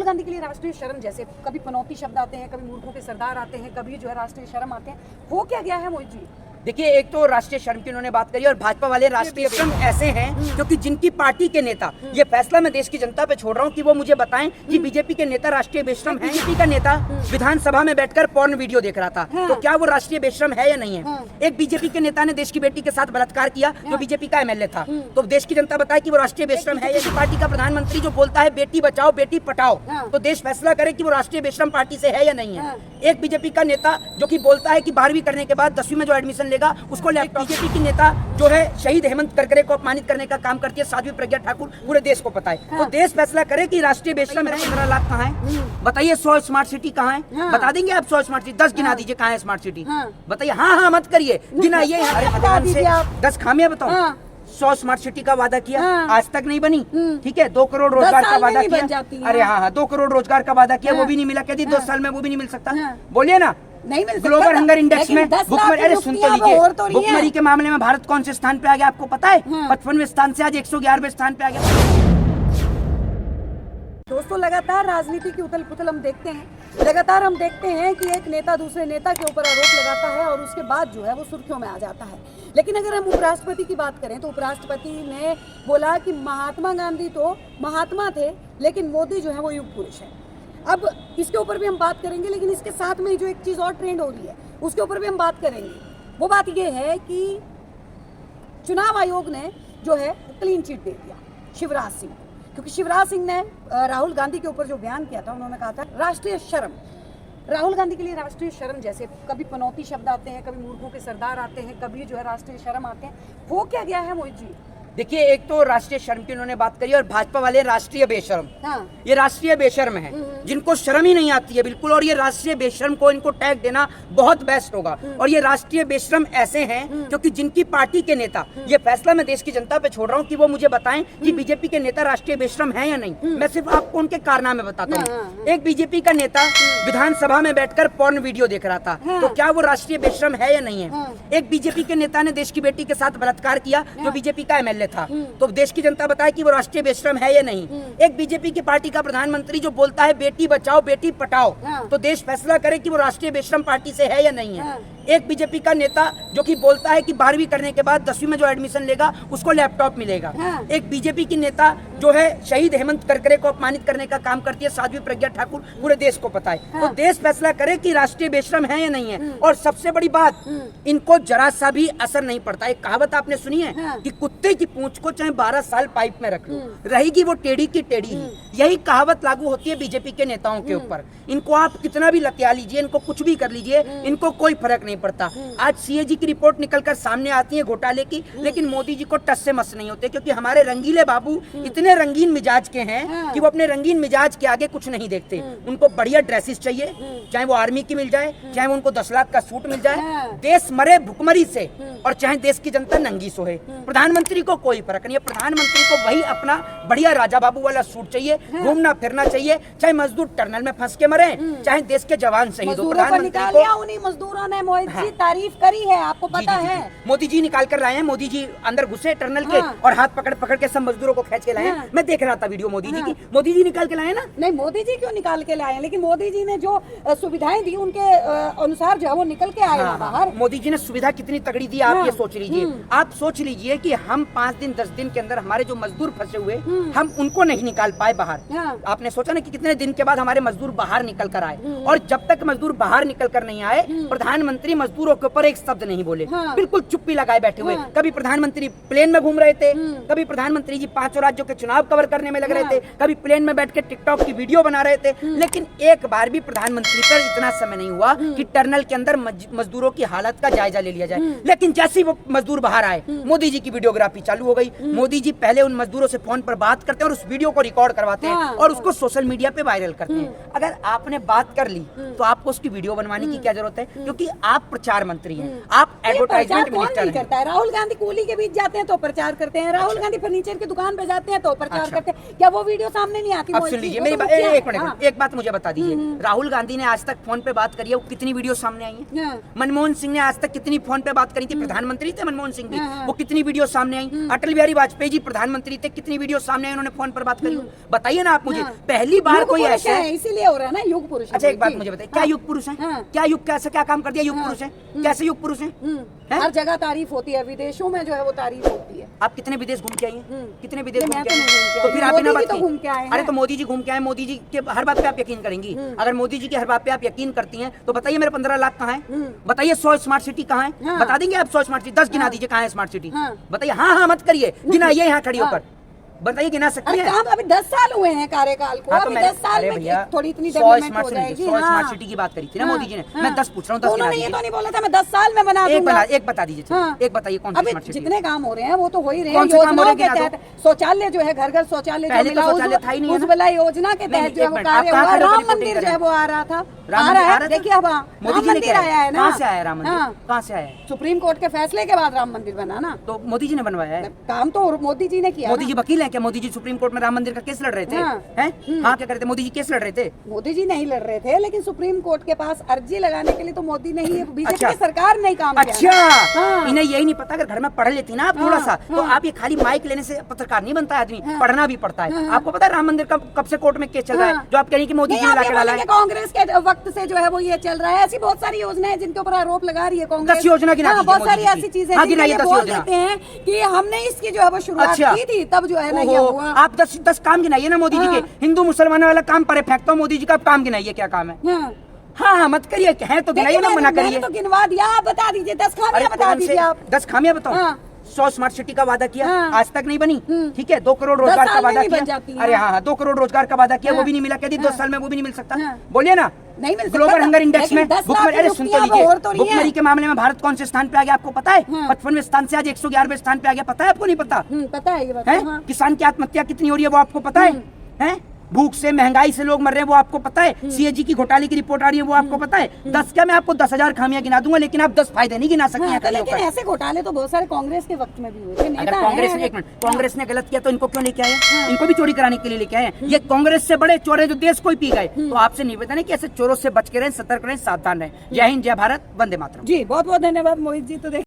राहुल गांधी के लिए राष्ट्रीय शर्म जैसे कभी पनौती शब्द आते हैं, कभी मूर्खों के सरदार आते हैं, कभी जो है राष्ट्रीय शर्म आते हैं, हो क्या गया है मोहित जी? देखिए, एक तो राष्ट्रीय शर्म की उन्होंने बात करी और भाजपा वाले राष्ट्रीय शर्म ऐसे हैं क्योंकि जिनकी पार्टी के नेता, ये फैसला मैं देश की जनता पे छोड़ रहा हूँ कि वो मुझे बताएं कि बीजेपी के नेता राष्ट्रीय बेशरम है। बीजेपी का नेता विधानसभा में बैठकर पॉर्न वीडियो देख रहा था, तो क्या वो राष्ट्रीय बेशरम है या नहीं है? एक बीजेपी के नेता ने देश की बेटी के साथ बलात्कार किया जो बीजेपी का एमएलए था, तो देश की जनता बताए कि वो राष्ट्रीय बेशरम है। या पार्टी का प्रधानमंत्री जो बोलता है बेटी बचाओ बेटी पढ़ाओ, तो देश फैसला करे कि वो राष्ट्रीय बेशरम पार्टी से है या नहीं है। एक बीजेपी का नेता जो कि बोलता है कि 12वीं करने के बाद 10वीं में जो एडमिशन लेगा उसको बीजेपी की नेता जो है शहीद हेमंत करकरे को अपमानित करने का काम करती है साध्वी प्रज्ञा ठाकुर, पूरे देश को पता है। तो देश फैसला करे कि राष्ट्रीय बेशरम है। 15 लाख कहाँ है बताइए? 100 स्मार्ट सिटी कहाँ है? बता देंगे आप? 100 स्मार्ट सिटी 10 गिना दीजिए, कहाँ है स्मार्ट सिटी बताइए? हाँ मत करिए, गिनाइए। 10 खामियां बताओ। 100 स्मार्ट सिटी का वादा किया, आज तक नहीं बनी। ठीक है, 2 करोड़ रोजगार का वादा किया। अरे हाँ, 2 करोड़ रोजगार का वादा किया, वो भी नहीं मिला। कहती 2 साल में वो भी नहीं मिल सकता। बोलिए ना, नहीं मिल सकता। ग्लोबल हंगर इंडेक्स में अरे सुन तो लीजिए, भुखमरी के मामले में भारत कौन से स्थान पे आ गया आपको पता है? 55वें स्थान से आज 111वें स्थान पे आ गया। दोस्तों, लगातार राजनीति की उथल पुथल हम देखते हैं, लगातार हम देखते हैं कि एक नेता दूसरे नेता के ऊपर आरोप लगाता है और उसके बाद जो है वो सुर्खियों में आ जाता है। लेकिन अगर हम उपराष्ट्रपति की बात करें तो उपराष्ट्रपति ने बोला कि महात्मा गांधी तो महात्मा थे लेकिन मोदी जो है वो युग पुरुष है। अब इसके ऊपर भी हम बात करेंगे, लेकिन इसके साथ में जो एक चीज़ और ट्रेंड हो रही है उसके ऊपर भी हम बात करेंगे। वो बात ये है कि चुनाव आयोग ने जो है क्लीन चिट दे दिया शिवराज सिंह, क्योंकि शिवराज सिंह ने राहुल गांधी के ऊपर जो बयान किया था, उन्होंने कहा था राष्ट्रीय शर्म। राहुल गांधी के लिए राष्ट्रीय शर्म जैसे कभी पनौती शब्द आते हैं, कभी मूर्खों के सरदार आते हैं, कभी जो है राष्ट्रीय शर्म आते हैं, हो क्या गया है मोहित जी? देखिए, एक तो राष्ट्रीय शर्म की उन्होंने बात करी और भाजपा वाले राष्ट्रीय बेशर्म। ये राष्ट्रीय बेशर्म है जिनको शर्म ही नहीं आती है बिल्कुल, और ये राष्ट्रीय बेशर्म को इनको टैग देना बहुत बेस्ट होगा। और ये राष्ट्रीय बेशर्म ऐसे हैं क्योंकि जिनकी पार्टी के नेता, ये फैसला मैं देश की जनता पे छोड़ रहा हूँ कि वो मुझे बताएं कि बीजेपी के नेता राष्ट्रीय बेशर्म है या नहीं। मैं सिर्फ आपको उनके कारनामे बताता हूँ। एक बीजेपी का नेता विधानसभा में बैठकर पॉर्न वीडियो देख रहा था, तो क्या वो राष्ट्रीय बेशर्म है या नहीं है? एक बीजेपी के नेता ने देश की बेटी के साथ बलात्कार किया जो बीजेपी का एमएलए था, तो देश की जनता बताए कि वो राष्ट्रीय बेशरम है या नहीं। एक बीजेपी की पार्टी का प्रधानमंत्री जो बोलता है बेटी बचाओ बेटी पढ़ाओ, तो देश फैसला करे कि वो राष्ट्रीय बेशरम पार्टी से है या नहीं है। एक बीजेपी का नेता जो कि बोलता है कि 12वीं करने के बाद 10वीं में जो एडमिशन लेगा उसको लैपटॉप मिलेगा। एक बीजेपी की नेता जो है शहीद हेमंत करकरे को अपमानित करने का काम करती है साध्वी प्रज्ञा ठाकुर, पूरे देश को पता है। तो देश फैसला करे कि राष्ट्रीय बेशरम है या नहीं है। और सबसे बड़ी बात, इनको जरा सा भी असर नहीं पड़ता। एक कहावत आपने सुनी है कि कुत्ते की पूंछ को चाहे 12 साल पाइप में रख लो, रहेगी वो टेढ़ी की टेढ़ी ही। यही कहावत लागू होती है बीजेपी के नेताओं के ऊपर। इनको आप कितना भी लतिया लीजिए, इनको कुछ भी कर लीजिए, इनको कोई फर्क नहीं पड़ता। आज सीएजी की रिपोर्ट निकलकर सामने आती है घोटाले की, लेकिन मोदी जी को टस से मस नहीं होते, क्योंकि हमारे रंगीले बाबू इतने रंगीन मिजाज के हैं कि वो अपने रंगीन मिजाज के आगे कुछ नहीं देखते। उनको बढ़िया ड्रेसेस चाहिए, चाहे वो आर्मी की मिल जाए, चाहे वो उनको 10 लाख का सूट मिल जाए, देश मरे भुखमरी से, और चाहे देश की जनता नंगी सोहे। प्रधानमंत्री को कोई फर्क नहीं है। प्रधानमंत्री को वही अपना बढ़िया राजा बाबू वाला सूट चाहिए, घूमना फिरना चाहिए, चाहे मजदूर टनल में फंस के मरे, चाहे देश के जवान शहीद हो। प्रधानमंत्री को उन्हीं मजदूरों ने मोहित जी तारीफ करी है, आपको पता है। मोदी जी निकाल कर लाए हैं, मोदी जी अंदर घुसे टनल के और हाथ पकड़ पकड़ के सब मजदूरों को खींच के लाए हैं। मैं देख रहा था वीडियो मोदी जी की। मोदी जी निकाल के लाए ना? नहीं, मोदी जी क्यों निकाल के लाए, लेकिन मोदी जी ने जो सुविधाएं दी उनके अनुसार जो है वो निकल के आए बाहर। मोदी जी ने सुविधा कितनी तगड़ी दी, आप ये सोच लीजिए। आप सोच लीजिए कि हम 5 दिन 10 दिन के अंदर हमारे जो मजदूर फंसे हुए, हम उनको नहीं निकाल पाए बाहर। आपने सोचा ना कि कितने दिन के बाद हमारे मजदूर बाहर निकल कर आए, और जब तक मजदूर बाहर निकल कर नहीं आए, प्रधानमंत्री मजदूरों के ऊपर एक शब्द नहीं बोले, बिल्कुल चुप्पी लगाए बैठे हुए। कभी प्रधानमंत्री प्लेन में घूम रहे थे, कभी प्रधानमंत्री जी 5 राज्यों के चुनाव कवर करने में लग रहे थे, कभी प्लेन में बैठ के टिकटॉक की वीडियो बना रहे थे, लेकिन एक बार भी प्रधानमंत्री पर इतना समय नहीं हुआ कि टनल के अंदर मजदूरों की हालत का जायजा ले लिया जाए। लेकिन जैसे ही वो मजदूर बाहर आए, मोदी जी की वीडियोग्राफी चालू हो गई। मोदी जी पहले उन मजदूरों से फोन पर बात करते हैं और उस वीडियो को रिकॉर्ड करवाते हैं और उसको सोशल मीडिया पे वायरल करते हैं। अगर आपने बात कर ली तो आपको उसकी वीडियो बनवाने की क्या जरूरत है, क्योंकि आप आप प्रचार मंत्री हैं, आप एडवर्टाइजमेंट मिनिस्टर हैं। करता है राहुल गांधी कूली के बीच जाते हैं तो प्रचार करते हैं, राहुल गांधी फर्नीचर की दुकान पे जाते हैं तो प्रचार करते हैं। क्या वो वीडियो सामने नहीं आती? अब सुन लीजिए मेरी बात, एक मिनट, एक बात मुझे बता दीजिए, राहुल गांधी ने आज तक फोन पे बात करी है, वो कितनी वीडियो सामने आई है? मनमोहन सिंह ने आज तक कितनी फोन पे बात करी थी? प्रधानमंत्री थे मनमोहन सिंह भी, वो कितनी वीडियो सामने आई? अटल बिहारी वाजपेयी जी प्रधानमंत्री थे, कितनी वीडियो सामने आई, उन्होंने फोन पर बात करी? बताइए ना आप मुझे। पहली बार कोई ऐसा है, इसीलिए हो रहा है ना युग पुरुष। अच्छा एक बात मुझे बताइए, क्या युग पुरुष है? क्या युग कैसे क्या काम कर दिया युग पुरुष है? कैसे युग पुरुष है? हर जगह तारीफ होती है, विदेशों में जो है वो तारीफ होती है। आप कितने विदेश घूम के आई हैं? कितने विदेश घूम मैं के तो आई? नहीं घूम के तो आई। फिर आप बिना मोदी बात जी तो घूम के आए हैं। अरे तो मोदी जी घूम के आए, मोदी जी के हर बात पे आप यकीन करेंगी? अगर मोदी जी की हर बात पे आप यकीन करती हैं तो बताइए मेरे 15 लाख कहाँ है? बताइए 100 स्मार्ट सिटी कहाँ है? बता देंगे आप 100 स्मार्ट सिटी? 10 गिना दीजिए कहाँ है स्मार्ट सिटी? बताइए। हाँ हाँ मत करिए, गिनाइए यहाँ खड़ी होकर बताइए, गिना सकती है? काम अभी 10 साल हुए हैं कार्यकाल को। अभी 10 साल में थोड़ी इतनी डेवलपमेंट हो जाएगी। 100 स्मार्ट सिटी की बात करी थी ना मोदी जी ने, मैं 10 पूछ रहा हूँ, 10 गिना उन्होंने ये दीजिए। तो नहीं बोला था मैं 10 साल में बना दूंगा। एक बता दीजिए, एक बताइए कौन सी अभी स्मार्ट सिटी? जितने काम हो रहे हैं वो तो हो ही रहे हैं कौन से काम हो रहे योजनाओं हैं? के गिना तहत। शौचालय जो है घर घर शौचालय जो पहले तो मिला, शौचालय था ही नहीं है ना। उज्ज्वला योजना के नहीं, तहत जो है एक वो मिनट, कार्य आप कहाँ हुआ। खड़े होकर राम रिपोर्टिंग मंदिर कर जो है रहे वो आ रहा था, राम आ रहा है। मंदिर देखिए अब मोदी राम जी ने मंदिर क्या आया है ना। कहाँ से आया राम मंदिर? हाँ। कहाँ से आया है? सुप्रीम कोर्ट के फैसले के बाद राम मंदिर बना ना, तो मोदी जी ने बनवाया है? काम तो मोदी जी ने किया। मोदी जी वकील हैं क्या? मोदी जी सुप्रीम कोर्ट में राम मंदिर का केस लड़ रहे थे? हाँ क्या करते? मोदी जी केस लड़ रहे थे? मोदी जी नहीं लड़ रहे थे, लेकिन सुप्रीम कोर्ट के पास अर्जी लगाने के लिए तो मोदी ने ही, बीजेपी अच्छा। की सरकार ने काम किया। अच्छा, इन्हें यही नहीं पता, अगर घर में पढ़ लेती ना आप थोड़ा सा, तो आप ये खाली माइक लेने से पत्रकार नहीं बनता आदमी, पढ़ना भी पड़ता है। आपको पता है राम मंदिर कब से कोर्ट में केस चल रहा है, जो आप कह रही कि मोदी जी ने लाके डाला है? कांग्रेस के वक्त से जो है वो ये चल रहा है। ऐसी बहुत सारी योजनाएं जिनके ऊपर आरोप लगा रही है कांग्रेस। 10 योजना गिना दीजिए बहुत सारी मोदी जी ऐसी की। चीजें हाँ, गिनाइए 10 बोल योजना। देते हैं कि हमने इसकी जो है वो शुरुआत की थी, तब जो है नहीं हुआ। आप 10 काम गिनाइए ना मोदी जी के। हिंदू मुसलमानों वाला काम परे फेंकता हूँ, मोदी जी का आप काम गिनाइए क्या काम है? हाँ मत करिए, है तो गिनाइए ना, मना करिए। तो गिनवा दिया, आप बता दीजिए 10 खामियां बता दीजिए आप। 10 खामियां बताओ। 100 स्मार्ट सिटी का वादा किया, आज तक नहीं बनी। ठीक है, 2 करोड़ रोजगार का वादा किया। अरे हाँ 2 करोड़ रोजगार का वादा किया, वो भी नहीं मिला। कहती 2 साल में वो भी नहीं मिल सकता। बोलिए ना, नहीं मिल सकता। ग्लोबल हंगर इंडेक्स में भुखमरी, अरे सुन तो लीजिए, भुखमरी भुखमरी के मामले में भारत कौन से स्थान पे आ गया आपको पता है? 55वें स्थान से आज 111वें स्थान पे आ गया, पता है आपको? नहीं पता? पता है ये बात। किसान की आत्महत्या कितनी हो रही है वो आपको पता है? भूख से महंगाई से लोग मर रहे हैं वो आपको पता है? सीएजी की घोटाले की रिपोर्ट आ रही है वो आपको पता है? 10 क्या, मैं आपको 10,000 खामियां गिना दूंगा, लेकिन आप 10 फायदे नहीं गिना सकते हैं। लेकिन ऐसे घोटाले तो बहुत सारे कांग्रेस के वक्त में भी हुए थे। अगर कांग्रेस ने, एक मिनट, कांग्रेस ने गलत किया तो इनको क्यों लेके आए? इनको भी चोरी कराने के लिए लेके आए। ये कांग्रेस से बड़े चोर हैं जो देश को ही पी गए। तो आपसे निवेदन है कि ऐसे चोरों से बच के रहें, सतर्क रहें, सावधान रहें। जय हिंद, जय भारत, वंदे मातरम। जी बहुत बहुत धन्यवाद मोहित जी। तो